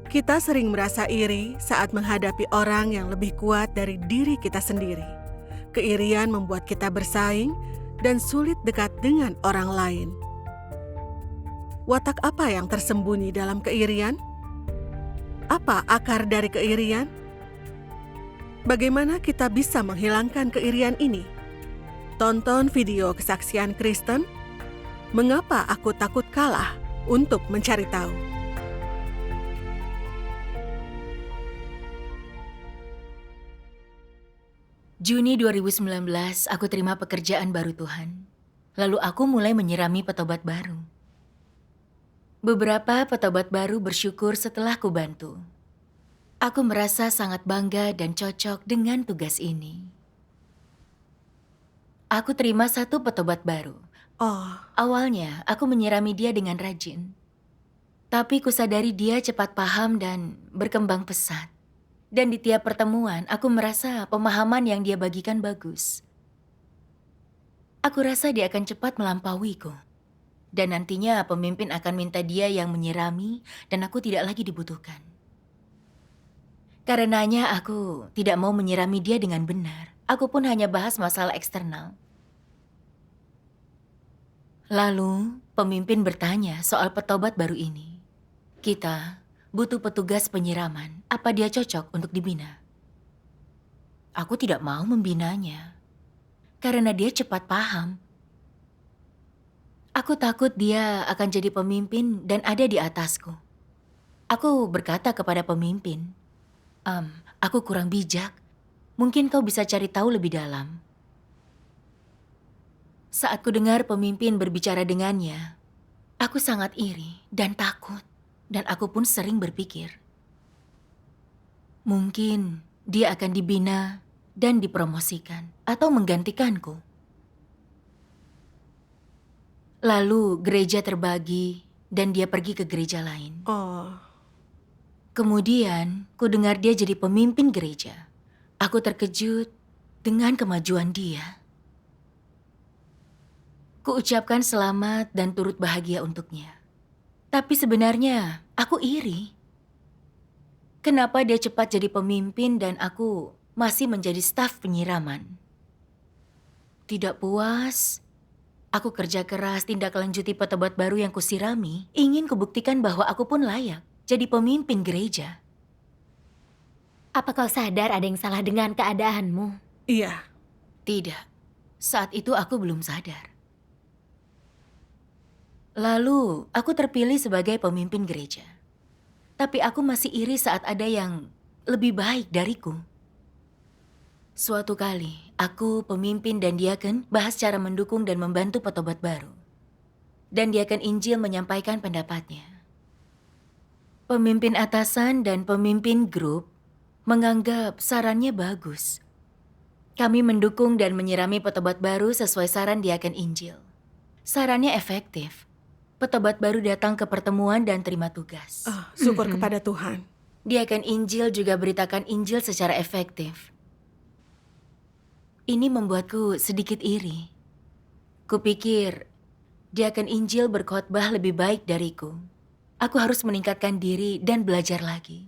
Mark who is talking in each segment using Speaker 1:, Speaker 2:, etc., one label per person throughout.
Speaker 1: Kita sering merasa iri saat menghadapi orang yang lebih kuat dari diri kita sendiri. Keirian membuat kita bersaing dan sulit dekat dengan orang lain. Watak apa yang tersembunyi dalam keirian? Apa akar dari keirian? Bagaimana kita bisa menghilangkan keirian ini? Tonton video kesaksian Kristen, "Mengapa Aku Takut Kalah?" untuk mencari tahu.
Speaker 2: Juni 2019, aku terima pekerjaan baru Tuhan. Lalu aku mulai menyirami petobat baru. Beberapa petobat baru bersyukur setelah ku bantu. Aku merasa sangat bangga dan cocok dengan tugas ini. Aku terima satu petobat baru.
Speaker 1: Oh,
Speaker 2: Awalnya, aku menyirami dia dengan rajin. Tapi kusadari dia cepat paham dan berkembang pesat. Dan di tiap pertemuan, aku merasa pemahaman yang dia bagikan bagus. Aku rasa dia akan cepat melampauiku. Dan nantinya pemimpin akan minta dia yang menyirami dan aku tidak lagi dibutuhkan. Karenanya aku tidak mau menyirami dia dengan benar. Aku pun hanya bahas masalah eksternal. Lalu, pemimpin bertanya soal petobat baru ini. Kita butuh petugas penyiraman. Apa dia cocok untuk dibina? Aku tidak mau membinanya. Karena dia cepat paham. Aku takut dia akan jadi pemimpin dan ada di atasku. Aku berkata kepada pemimpin, aku kurang bijak. Mungkin kau bisa cari tahu lebih dalam. Saat ku dengar pemimpin berbicara dengannya, aku sangat iri dan takut. Dan aku pun sering berpikir, mungkin dia akan dibina dan dipromosikan atau menggantikanku. Lalu gereja terbagi dan dia pergi ke gereja lain.
Speaker 1: oh.
Speaker 2: Kemudian ku dengar dia jadi pemimpin gereja. Aku terkejut dengan kemajuan dia. Ku ucapkan selamat dan turut bahagia untuknya. Tapi sebenarnya aku iri. Kenapa dia cepat jadi pemimpin dan aku masih menjadi staf penyiraman? Tidak puas, aku kerja keras tindak lanjuti petobat baru yang kusirami, ingin kubuktikan bahwa aku pun layak jadi pemimpin gereja.
Speaker 3: Apa kau sadar ada yang salah dengan keadaanmu?
Speaker 1: Iya,
Speaker 2: Tidak, saat itu aku belum sadar. Lalu, aku terpilih sebagai pemimpin gereja. Tapi aku masih iri saat ada yang lebih baik dariku. Suatu kali, aku, pemimpin dan diaken bahas cara mendukung dan membantu petobat baru. Dan diaken Injil menyampaikan pendapatnya. Pemimpin atasan dan pemimpin grup menganggap sarannya bagus. Kami mendukung dan menyirami petobat baru sesuai saran diaken Injil. Sarannya efektif. Petobat baru datang ke pertemuan dan terima tugas.
Speaker 1: syukur kepada Tuhan.
Speaker 2: Diaken Injil juga beritakan Injil secara efektif. Ini membuatku sedikit iri. Kupikir, diaken Injil berkhotbah lebih baik dariku. Aku harus meningkatkan diri dan belajar lagi.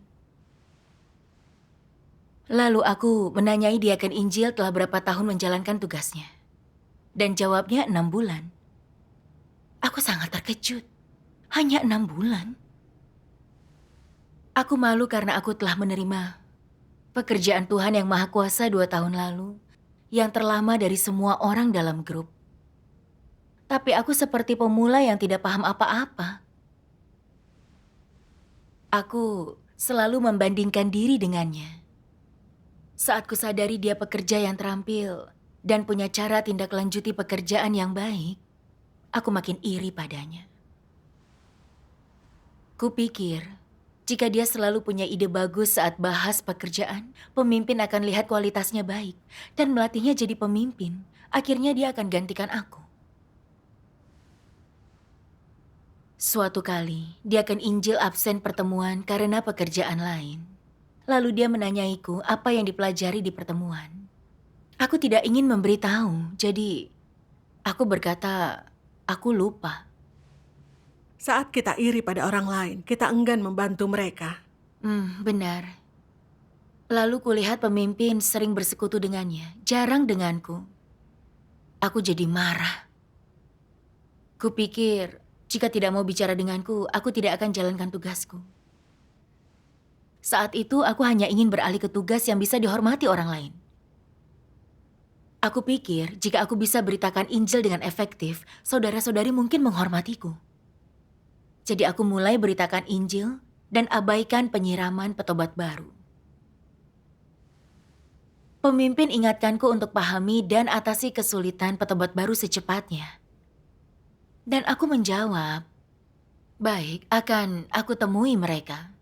Speaker 2: Lalu aku menanyai diaken Injil telah berapa tahun menjalankan tugasnya. Dan jawabnya 6 bulan. Aku sangat terkejut. Hanya 6 bulan. Aku malu karena aku telah menerima pekerjaan Tuhan yang Maha Kuasa 2 tahun lalu, yang terlama dari semua orang dalam grup. Tapi aku seperti pemula yang tidak paham apa-apa. Aku selalu membandingkan diri dengannya. Saat kusadari dia pekerja yang terampil dan punya cara tindak lanjuti pekerjaan yang baik, aku makin iri padanya. Kupikir, jika dia selalu punya ide bagus saat bahas pekerjaan, pemimpin akan lihat kualitasnya baik dan melatihnya jadi pemimpin. Akhirnya dia akan gantikan aku. Suatu kali, diaken Injil absen pertemuan karena pekerjaan lain. Lalu dia menanyaiku apa yang dipelajari di pertemuan. Aku tidak ingin memberitahu, jadi aku berkata, aku lupa.
Speaker 1: Saat kita iri pada orang lain, kita enggan membantu mereka.
Speaker 2: Benar. Lalu kulihat pemimpin sering bersekutu dengannya, jarang denganku. Aku jadi marah. Kupikir, jika tidak mau bicara denganku, aku tidak akan jalankan tugasku. Saat itu, aku hanya ingin beralih ke tugas yang bisa dihormati orang lain. Aku pikir, jika aku bisa beritakan Injil dengan efektif, saudara-saudari mungkin menghormatiku. Jadi aku mulai beritakan Injil dan abaikan penyiraman petobat baru. Pemimpin ingatkanku untuk pahami dan atasi kesulitan petobat baru secepatnya. Dan aku menjawab, baik, akan aku temui mereka.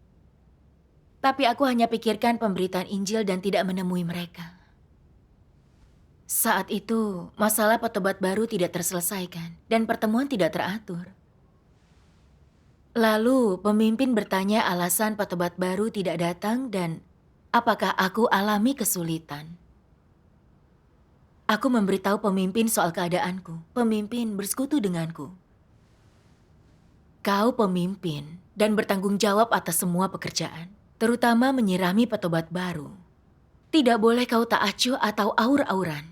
Speaker 2: Tapi aku hanya pikirkan pemberitaan Injil dan tidak menemui mereka. Saat itu, masalah petobat baru tidak terselesaikan dan pertemuan tidak teratur. Lalu, pemimpin bertanya alasan petobat baru tidak datang dan apakah aku alami kesulitan. Aku memberitahu pemimpin soal keadaanku. Pemimpin bersekutu denganku. Kau pemimpin dan bertanggung jawab atas semua pekerjaan, terutama menyirami petobat baru. Tidak boleh kau tak acuh atau aur-auran.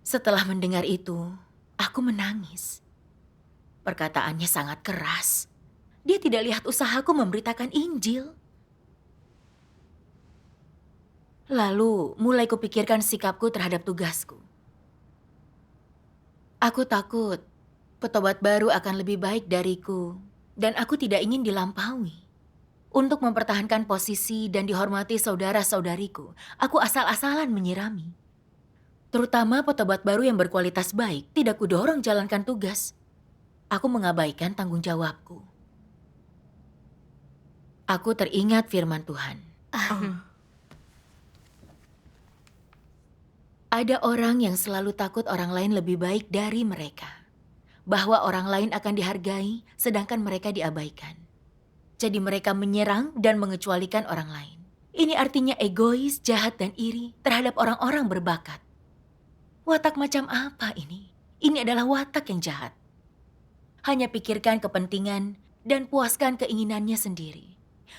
Speaker 2: Setelah mendengar itu, aku menangis. Perkataannya sangat keras. Dia tidak lihat usahaku memberitakan Injil. Lalu, mulai kupikirkan sikapku terhadap tugasku. Aku takut petobat baru akan lebih baik dariku, dan aku tidak ingin dilampaui. Untuk mempertahankan posisi dan dihormati saudara-saudariku, aku asal-asalan menyirami. Terutama petobat baru yang berkualitas baik, tidak kudorong jalankan tugas. Aku mengabaikan tanggung jawabku. Aku teringat firman Tuhan. Ada orang yang selalu takut orang lain lebih baik dari mereka. Bahwa orang lain akan dihargai, sedangkan mereka diabaikan. Jadi mereka menyerang dan mengecualikan orang lain. Ini artinya egois, jahat, dan iri terhadap orang-orang berbakat. Watak macam apa ini? Ini adalah watak yang jahat. Hanya pikirkan kepentingan dan puaskan keinginannya sendiri.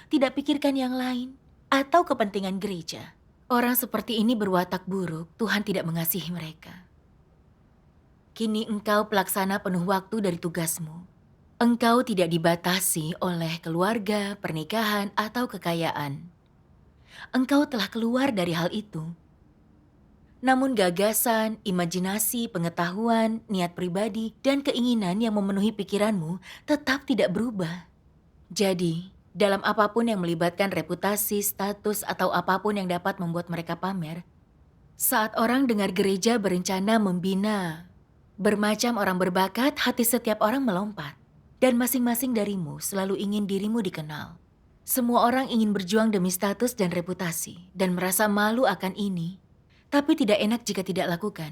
Speaker 2: Tidak pikirkan yang lain atau kepentingan gereja. Orang seperti ini berwatak buruk, Tuhan tidak mengasihi mereka. Kini engkau pelaksana penuh waktu dari tugasmu. Engkau tidak dibatasi oleh keluarga, pernikahan, atau kekayaan. Engkau telah keluar dari hal itu. Namun gagasan, imajinasi, pengetahuan, niat pribadi, dan keinginan yang memenuhi pikiranmu tetap tidak berubah. Jadi, dalam apapun yang melibatkan reputasi, status, atau apapun yang dapat membuat mereka pamer, saat orang dengar gereja berencana membina bermacam orang berbakat, hati setiap orang melompat. Dan masing-masing darimu selalu ingin dirimu dikenal. Semua orang ingin berjuang demi status dan reputasi, dan merasa malu akan ini, tapi tidak enak jika tidak lakukan.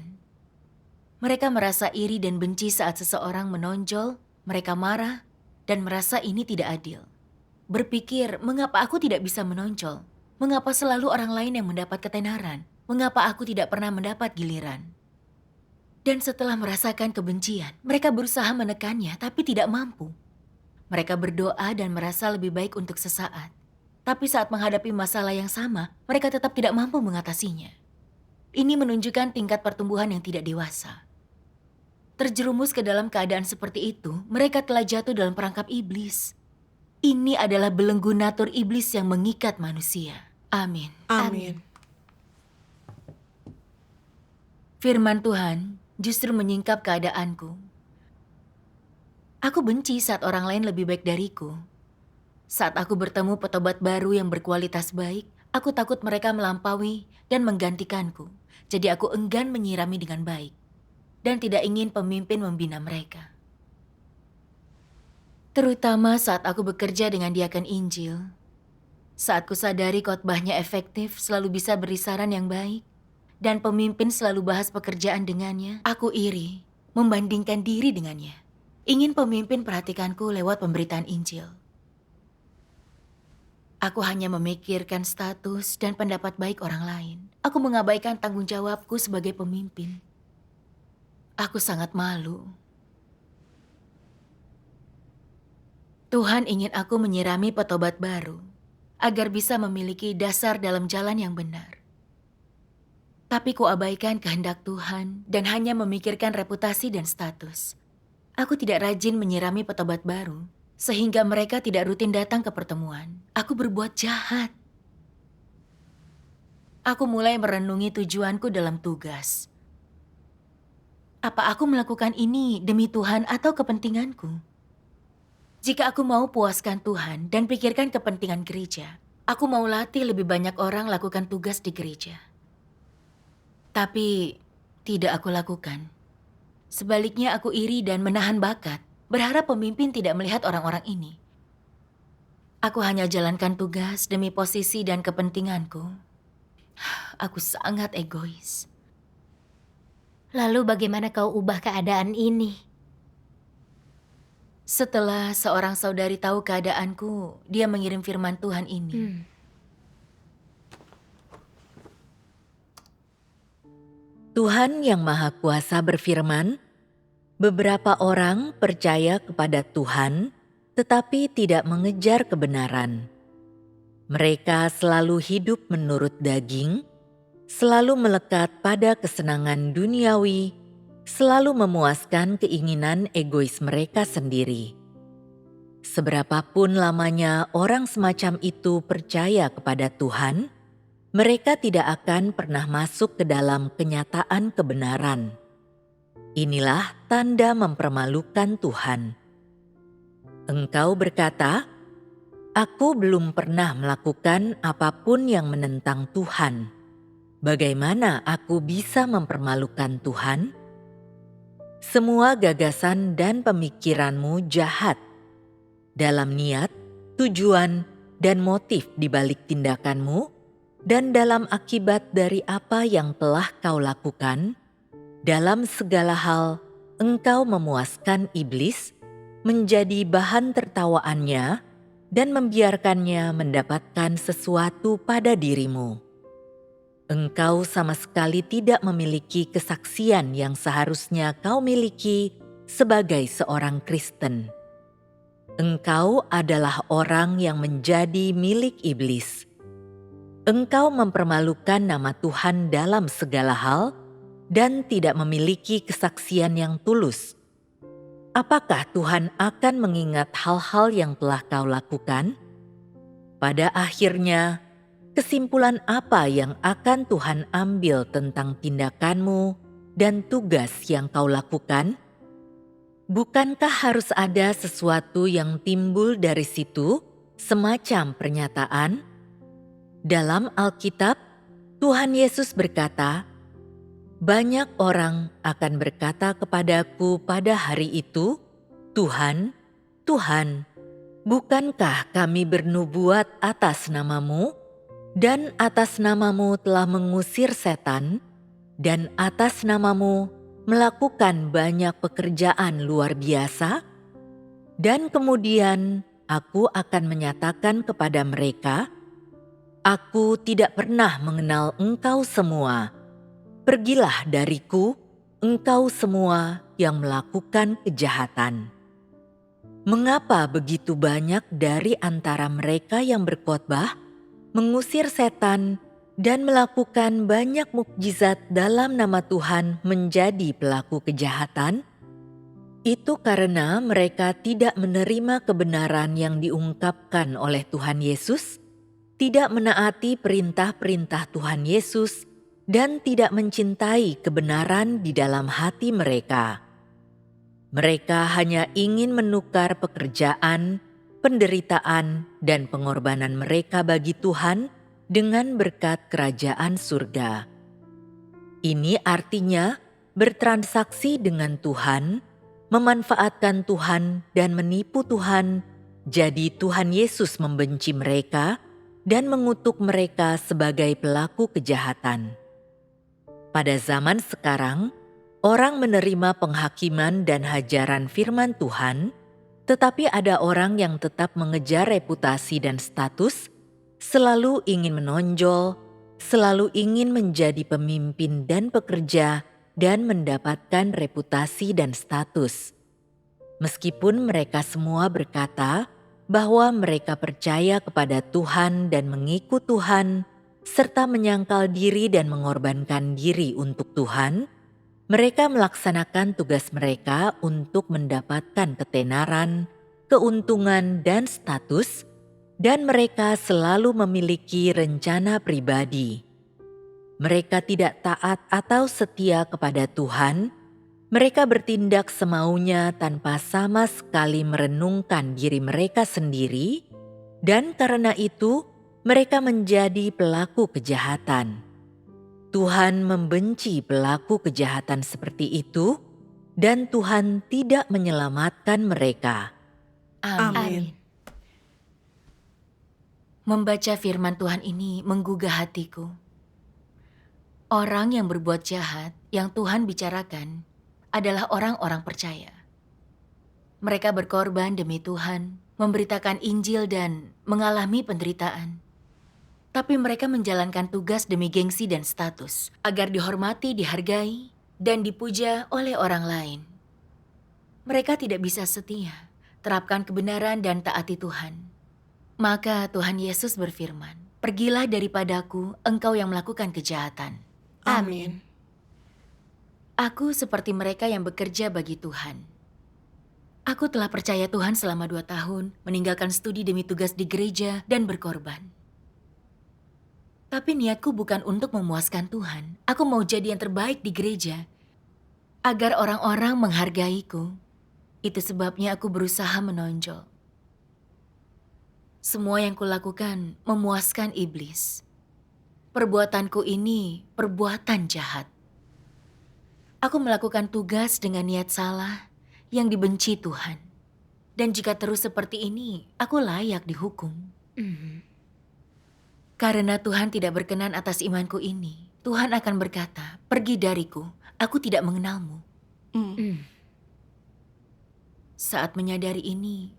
Speaker 2: Mereka merasa iri dan benci saat seseorang menonjol, mereka marah, dan merasa ini tidak adil. Berpikir, mengapa aku tidak bisa menonjol? Mengapa selalu orang lain yang mendapat ketenaran? Mengapa aku tidak pernah mendapat giliran? Dan setelah merasakan kebencian, mereka berusaha menekannya tapi tidak mampu. Mereka berdoa dan merasa lebih baik untuk sesaat. Tapi saat menghadapi masalah yang sama, mereka tetap tidak mampu mengatasinya. Ini menunjukkan tingkat pertumbuhan yang tidak dewasa. Terjerumus ke dalam keadaan seperti itu, mereka telah jatuh dalam perangkap iblis. Ini adalah belenggu natur iblis yang mengikat manusia. Amin.
Speaker 1: Amin.
Speaker 2: Firman Tuhan justru menyingkap keadaanku. Aku benci saat orang lain lebih baik dariku. Saat aku bertemu petobat baru yang berkualitas baik, aku takut mereka melampaui dan menggantikanku. Jadi aku enggan menyirami dengan baik. Dan tidak ingin pemimpin membina mereka. Terutama saat aku bekerja dengan diaken Injil. Saat kusadari khotbahnya efektif, selalu bisa beri saran yang baik. Dan pemimpin selalu bahas pekerjaan dengannya, aku iri, membandingkan diri dengannya. Ingin pemimpin perhatikanku lewat pemberitaan Injil. Aku hanya memikirkan status dan pendapat baik orang lain. Aku mengabaikan tanggung jawabku sebagai pemimpin. Aku sangat malu. Tuhan ingin aku menyirami petobat baru agar bisa memiliki dasar dalam jalan yang benar. Tapi kuabaikan kehendak Tuhan dan hanya memikirkan reputasi dan status. Aku tidak rajin menyirami petobat baru, sehingga mereka tidak rutin datang ke pertemuan. Aku berbuat jahat. Aku mulai merenungi tujuanku dalam tugas. Apa aku melakukan ini demi Tuhan atau kepentinganku? Jika aku mau puaskan Tuhan dan pikirkan kepentingan gereja, aku mau latih lebih banyak orang lakukan tugas di gereja. Tapi tidak aku lakukan. Sebaliknya aku iri dan menahan bakat, berharap pemimpin tidak melihat orang-orang ini. Aku hanya jalankan tugas demi posisi dan kepentinganku. Aku sangat egois.
Speaker 3: Lalu bagaimana kau ubah keadaan ini?
Speaker 2: Setelah seorang saudari tahu keadaanku, dia mengirim firman Tuhan ini.
Speaker 4: Tuhan Yang Maha Kuasa berfirman, beberapa orang percaya kepada Tuhan tetapi tidak mengejar kebenaran. Mereka selalu hidup menurut daging, selalu melekat pada kesenangan duniawi, selalu memuaskan keinginan egois mereka sendiri. Seberapapun lamanya orang semacam itu percaya kepada Tuhan, mereka tidak akan pernah masuk ke dalam kenyataan kebenaran. Inilah tanda mempermalukan Tuhan. Engkau berkata, "Aku belum pernah melakukan apapun yang menentang Tuhan. Bagaimana aku bisa mempermalukan Tuhan?" Semua gagasan dan pemikiranmu jahat. Dalam niat, tujuan, dan motif di balik tindakanmu, dan dalam akibat dari apa yang telah kau lakukan, dalam segala hal engkau memuaskan iblis, menjadi bahan tertawaannya, dan membiarkannya mendapatkan sesuatu pada dirimu. Engkau sama sekali tidak memiliki kesaksian yang seharusnya kau miliki sebagai seorang Kristen. Engkau adalah orang yang menjadi milik iblis. Engkau mempermalukan nama Tuhan dalam segala hal dan tidak memiliki kesaksian yang tulus. Apakah Tuhan akan mengingat hal-hal yang telah kau lakukan? Pada akhirnya, kesimpulan apa yang akan Tuhan ambil tentang tindakanmu dan tugas yang kau lakukan? Bukankah harus ada sesuatu yang timbul dari situ, semacam pernyataan? Dalam Alkitab, Tuhan Yesus berkata, "Banyak orang akan berkata kepadaku pada hari itu, 'Tuhan, Tuhan, bukankah kami bernubuat atas nama-Mu?' Dan atas nama-Mu telah mengusir setan, dan atas nama-Mu melakukan banyak pekerjaan luar biasa. Dan kemudian aku akan menyatakan kepada mereka, 'Aku tidak pernah mengenal engkau semua. Pergilah dariku, engkau semua yang melakukan kejahatan.'" Mengapa begitu banyak dari antara mereka yang berkhotbah, mengusir setan, dan melakukan banyak mukjizat dalam nama Tuhan menjadi pelaku kejahatan? Itu karena mereka tidak menerima kebenaran yang diungkapkan oleh Tuhan Yesus, tidak menaati perintah-perintah Tuhan Yesus, dan tidak mencintai kebenaran di dalam hati mereka. Mereka hanya ingin menukar pekerjaan, penderitaan, dan pengorbanan mereka bagi Tuhan dengan berkat kerajaan surga. Ini artinya bertransaksi dengan Tuhan, memanfaatkan Tuhan dan menipu Tuhan, jadi Tuhan Yesus membenci mereka dan mengutuk mereka sebagai pelaku kejahatan. Pada zaman sekarang, orang menerima penghakiman dan hajaran firman Tuhan, tetapi ada orang yang tetap mengejar reputasi dan status, selalu ingin menonjol, selalu ingin menjadi pemimpin dan pekerja, dan mendapatkan reputasi dan status. Meskipun mereka semua berkata bahwa mereka percaya kepada Tuhan dan mengikut Tuhan, serta menyangkal diri dan mengorbankan diri untuk Tuhan, mereka melaksanakan tugas mereka untuk mendapatkan ketenaran, keuntungan, dan status, dan mereka selalu memiliki rencana pribadi. Mereka tidak taat atau setia kepada Tuhan. Mereka bertindak semaunya tanpa sama sekali merenungkan diri mereka sendiri, dan karena itu mereka menjadi pelaku kejahatan. Tuhan membenci pelaku kejahatan seperti itu, dan Tuhan tidak menyelamatkan mereka.
Speaker 1: Amin.
Speaker 2: Membaca firman Tuhan ini menggugah hatiku. Orang yang berbuat jahat yang Tuhan bicarakan adalah orang-orang percaya. Mereka berkorban demi Tuhan, memberitakan Injil dan mengalami penderitaan. Tapi mereka menjalankan tugas demi gengsi dan status, agar dihormati, dihargai, dan dipuja oleh orang lain. Mereka tidak bisa setia, terapkan kebenaran dan taati Tuhan. Maka Tuhan Yesus berfirman, "Pergilah daripadaku, engkau yang melakukan kejahatan."
Speaker 1: Amin.
Speaker 2: Aku seperti mereka yang bekerja bagi Tuhan. Aku telah percaya Tuhan selama 2 tahun, meninggalkan studi demi tugas di gereja dan berkorban. Tapi niatku bukan untuk memuaskan Tuhan. Aku mau jadi yang terbaik di gereja, agar orang-orang menghargaiku. Itu sebabnya aku berusaha menonjol. Semua yang kulakukan memuaskan iblis. Perbuatanku ini perbuatan jahat. Aku melakukan tugas dengan niat salah yang dibenci Tuhan. Dan jika terus seperti ini, aku layak dihukum. Karena Tuhan tidak berkenan atas imanku ini, Tuhan akan berkata, "Pergi dariku, aku tidak mengenalmu." Saat menyadari ini,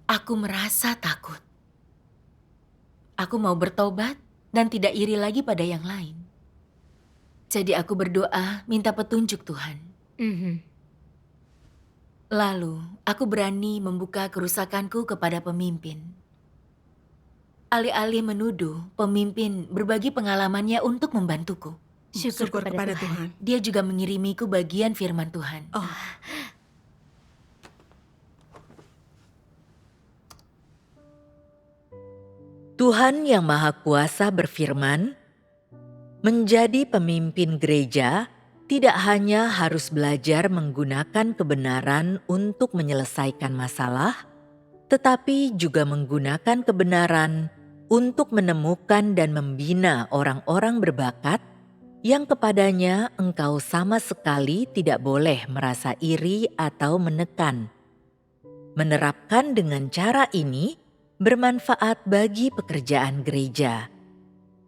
Speaker 2: aku merasa takut. Aku mau bertobat dan tidak iri lagi pada yang lain. Jadi aku berdoa minta petunjuk Tuhan. Lalu aku berani membuka kerusakanku kepada pemimpin. Alih-alih menuduh, pemimpin berbagi pengalamannya untuk membantuku.
Speaker 1: Syukur kepada Tuhan.
Speaker 2: Dia juga mengirimiku bagian firman Tuhan.
Speaker 1: Oh,
Speaker 4: Tuhan yang Maha Kuasa berfirman, menjadi pemimpin gereja tidak hanya harus belajar menggunakan kebenaran untuk menyelesaikan masalah, tetapi juga menggunakan kebenaran untuk menemukan dan membina orang-orang berbakat yang kepadanya engkau sama sekali tidak boleh merasa iri atau menekan. Menerapkan dengan cara ini bermanfaat bagi pekerjaan gereja.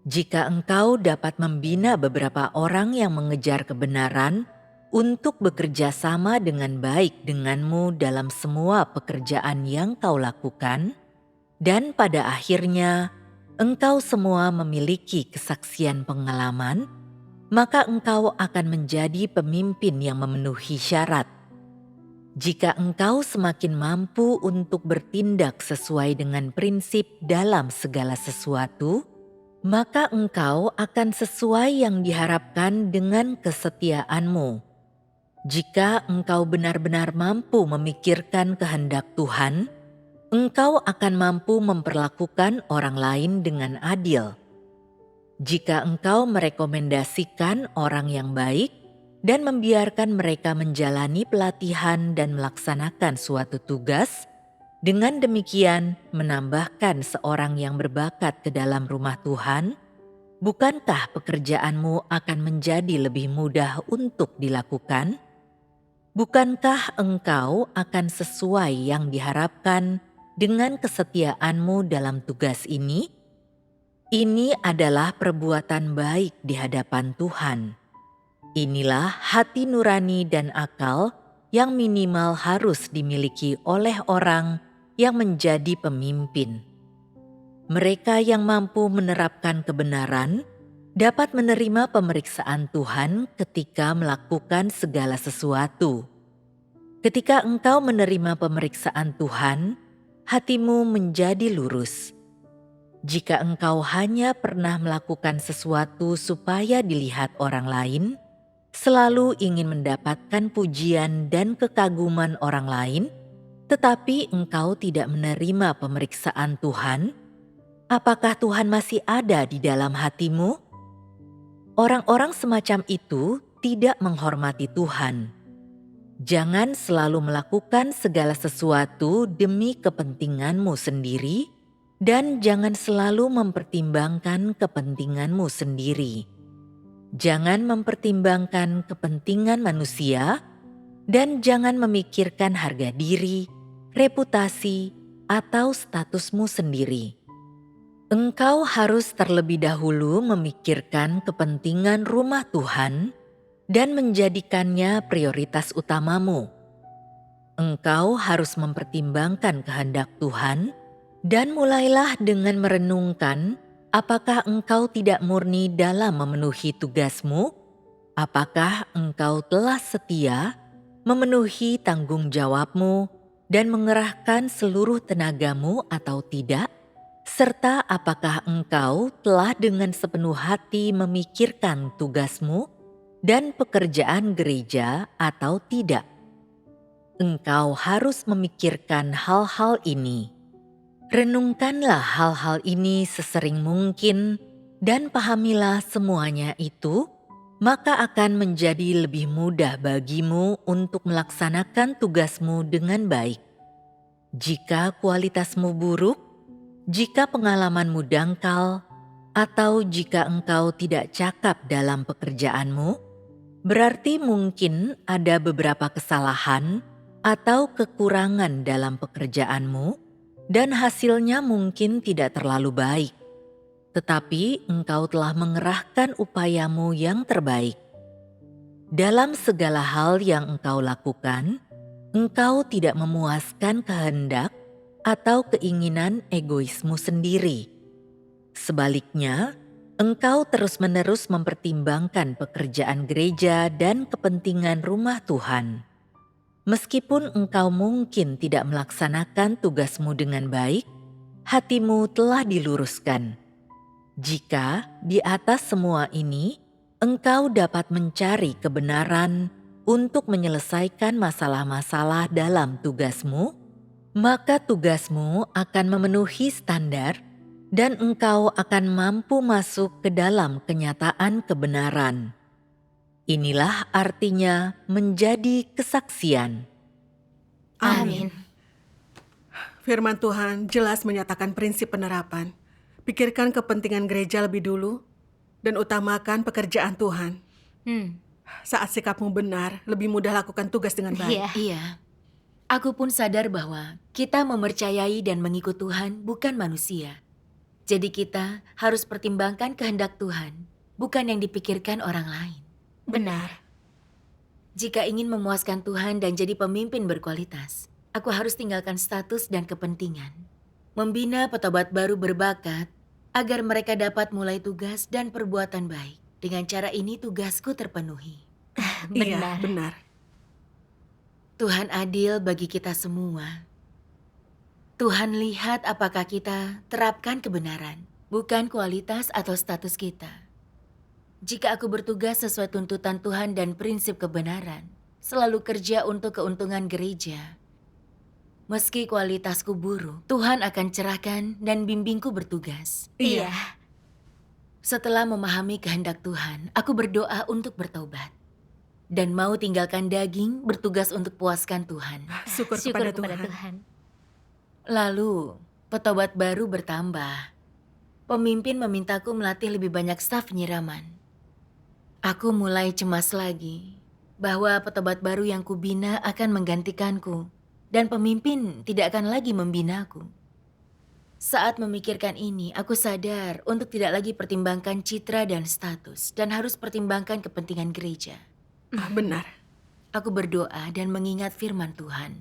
Speaker 4: Jika engkau dapat membina beberapa orang yang mengejar kebenaran untuk bekerja sama dengan baik denganmu dalam semua pekerjaan yang kau lakukan, dan pada akhirnya engkau semua memiliki kesaksian pengalaman, maka engkau akan menjadi pemimpin yang memenuhi syarat. Jika engkau semakin mampu untuk bertindak sesuai dengan prinsip dalam segala sesuatu, maka engkau akan sesuai yang diharapkan dengan kesetiaanmu. Jika engkau benar-benar mampu memikirkan kehendak Tuhan, engkau akan mampu memperlakukan orang lain dengan adil. Jika engkau merekomendasikan orang yang baik dan membiarkan mereka menjalani pelatihan dan melaksanakan suatu tugas, dengan demikian menambahkan seorang yang berbakat ke dalam rumah Tuhan, bukankah pekerjaanmu akan menjadi lebih mudah untuk dilakukan? Bukankah engkau akan sesuai yang diharapkan dengan kesetiaanmu dalam tugas ini? Ini adalah perbuatan baik di hadapan Tuhan. Inilah hati nurani dan akal yang minimal harus dimiliki oleh orang yang menjadi pemimpin. Mereka yang mampu menerapkan kebenaran dapat menerima pemeriksaan Tuhan ketika melakukan segala sesuatu. Ketika engkau menerima pemeriksaan Tuhan, hatimu menjadi lurus. Jika engkau hanya pernah melakukan sesuatu supaya dilihat orang lain, selalu ingin mendapatkan pujian dan kekaguman orang lain, tetapi engkau tidak menerima pemeriksaan Tuhan, apakah Tuhan masih ada di dalam hatimu? Orang-orang semacam itu tidak menghormati Tuhan. Jangan selalu melakukan segala sesuatu demi kepentinganmu sendiri, dan jangan selalu mempertimbangkan kepentinganmu sendiri. Jangan mempertimbangkan kepentingan manusia, dan jangan memikirkan harga diri, reputasi, atau statusmu sendiri. Engkau harus terlebih dahulu memikirkan kepentingan rumah Tuhan dan menjadikannya prioritas utamamu. Engkau harus mempertimbangkan kehendak Tuhan, dan mulailah dengan merenungkan apakah engkau tidak murni dalam memenuhi tugasmu, apakah engkau telah setia memenuhi tanggung jawabmu dan mengerahkan seluruh tenagamu atau tidak, serta apakah engkau telah dengan sepenuh hati memikirkan tugasmu dan pekerjaan gereja atau tidak. Engkau harus memikirkan hal-hal ini. Renungkanlah hal-hal ini sesering mungkin dan pahamilah semuanya itu, maka akan menjadi lebih mudah bagimu untuk melaksanakan tugasmu dengan baik. Jika kualitasmu buruk, jika pengalamanmu dangkal, atau jika engkau tidak cakap dalam pekerjaanmu, berarti mungkin ada beberapa kesalahan atau kekurangan dalam pekerjaanmu, dan hasilnya mungkin tidak terlalu baik. Tetapi engkau telah mengerahkan upayamu yang terbaik. Dalam segala hal yang engkau lakukan, engkau tidak memuaskan kehendak atau keinginan egoismu sendiri. Sebaliknya, engkau terus-menerus mempertimbangkan pekerjaan gereja dan kepentingan rumah Tuhan. Meskipun engkau mungkin tidak melaksanakan tugasmu dengan baik, hatimu telah diluruskan. Jika di atas semua ini, engkau dapat mencari kebenaran untuk menyelesaikan masalah-masalah dalam tugasmu, maka tugasmu akan memenuhi standar dan engkau akan mampu masuk ke dalam kenyataan kebenaran. Inilah artinya menjadi kesaksian.
Speaker 3: Amin.
Speaker 1: Firman Tuhan jelas menyatakan prinsip penerapan. Pikirkan kepentingan gereja lebih dulu dan utamakan pekerjaan Tuhan. Saat sikapmu benar, lebih mudah lakukan tugas dengan baik.
Speaker 3: Iya.
Speaker 2: Iya. Aku pun sadar bahwa kita mempercayai dan mengikut Tuhan bukan manusia. Jadi kita harus pertimbangkan kehendak Tuhan, bukan yang dipikirkan orang lain.
Speaker 3: Benar.
Speaker 2: Jika ingin memuaskan Tuhan dan jadi pemimpin berkualitas, aku harus tinggalkan status dan kepentingan. Membina petobat baru berbakat agar mereka dapat mulai tugas dan perbuatan baik. Dengan cara ini tugasku terpenuhi.
Speaker 1: Iya,
Speaker 3: Benar.
Speaker 1: benar.
Speaker 2: Tuhan adil bagi kita semua. Tuhan lihat apakah kita terapkan kebenaran, bukan kualitas atau status kita. Jika aku bertugas sesuai tuntutan Tuhan dan prinsip kebenaran, selalu kerja untuk keuntungan gereja, meski kualitasku buruk, Tuhan akan cerahkan dan bimbingku bertugas.
Speaker 3: Iya.
Speaker 2: Setelah memahami kehendak Tuhan, aku berdoa untuk bertobat. Dan mau tinggalkan daging, bertugas untuk puaskan Tuhan.
Speaker 1: Syukur
Speaker 3: Syukur
Speaker 1: kepada
Speaker 3: kepada
Speaker 1: Tuhan.
Speaker 3: Tuhan.
Speaker 2: Lalu, petobat baru bertambah. Pemimpin memintaku melatih lebih banyak staf penyiraman. Aku mulai cemas lagi bahwa petobat baru yang kubina akan menggantikanku dan pemimpin tidak akan lagi membinaku. Saat memikirkan ini, aku sadar untuk tidak lagi pertimbangkan citra dan status dan harus pertimbangkan kepentingan gereja.
Speaker 1: Benar.
Speaker 2: Aku berdoa dan mengingat firman Tuhan.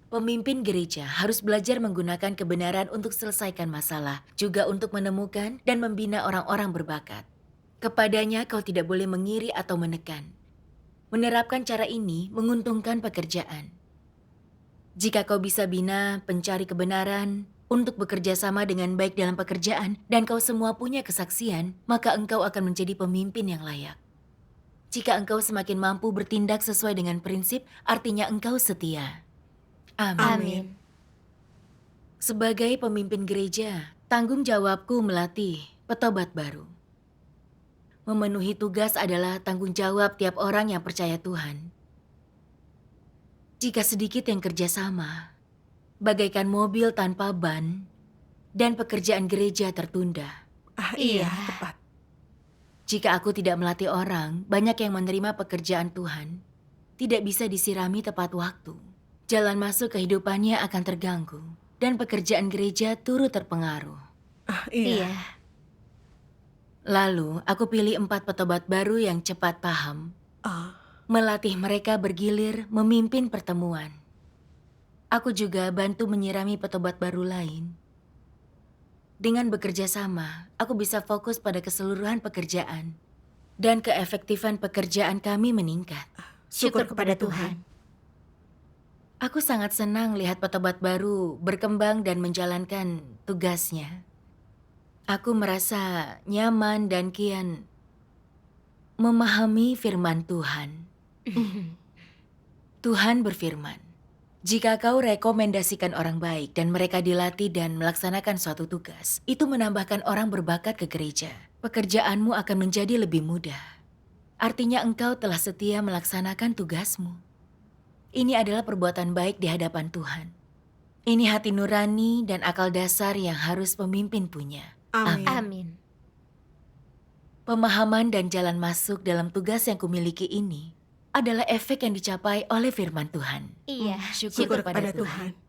Speaker 2: Pemimpin gereja harus belajar menggunakan kebenaran untuk selesaikan masalah, juga untuk menemukan dan membina orang-orang berbakat. Kepadanya kau tidak boleh mengiri atau menekan. Menerapkan cara ini menguntungkan pekerjaan. Jika kau bisa bina pencari kebenaran untuk bekerja sama dengan baik dalam pekerjaan dan kau semua punya kesaksian, maka engkau akan menjadi pemimpin yang layak. Jika engkau semakin mampu bertindak sesuai dengan prinsip, artinya engkau setia. Amin.
Speaker 3: Amin.
Speaker 2: Sebagai pemimpin gereja, tanggung jawabku melatih petobat baru. Memenuhi tugas adalah tanggung jawab tiap orang yang percaya Tuhan. Jika sedikit yang kerjasama, bagaikan mobil tanpa ban, dan pekerjaan gereja tertunda.
Speaker 1: Iya,
Speaker 3: Iya.
Speaker 1: tepat.
Speaker 2: Jika aku tidak melatih orang, banyak yang menerima pekerjaan Tuhan, tidak bisa disirami tepat waktu. Jalan masuk kehidupannya akan terganggu, dan pekerjaan gereja turut terpengaruh.
Speaker 1: Iya.
Speaker 3: Iya.
Speaker 2: Lalu, aku pilih 4 petobat baru yang cepat paham,
Speaker 1: Ah,
Speaker 2: melatih mereka bergilir memimpin pertemuan. Aku juga bantu menyirami petobat baru lain. Dengan bekerja sama, aku bisa fokus pada keseluruhan pekerjaan. Dan keefektifan pekerjaan kami meningkat.
Speaker 1: syukur kepada Tuhan.
Speaker 2: Aku sangat senang lihat petobat baru berkembang dan menjalankan tugasnya. Aku merasa nyaman dan kian memahami firman Tuhan. Tuhan berfirman, jika kau rekomendasikan orang baik dan mereka dilatih dan melaksanakan suatu tugas, itu menambahkan orang berbakat ke gereja. Pekerjaanmu akan menjadi lebih mudah. Artinya engkau telah setia melaksanakan tugasmu. Ini adalah perbuatan baik di hadapan Tuhan. Ini hati nurani dan akal dasar yang harus pemimpin punya.
Speaker 1: Amin.
Speaker 3: Amin.
Speaker 2: Pemahaman dan jalan masuk dalam tugas yang kumiliki ini adalah efek yang dicapai oleh firman Tuhan.
Speaker 3: Iya.
Speaker 2: Syukur kepada Tuhan.
Speaker 1: Tuhan.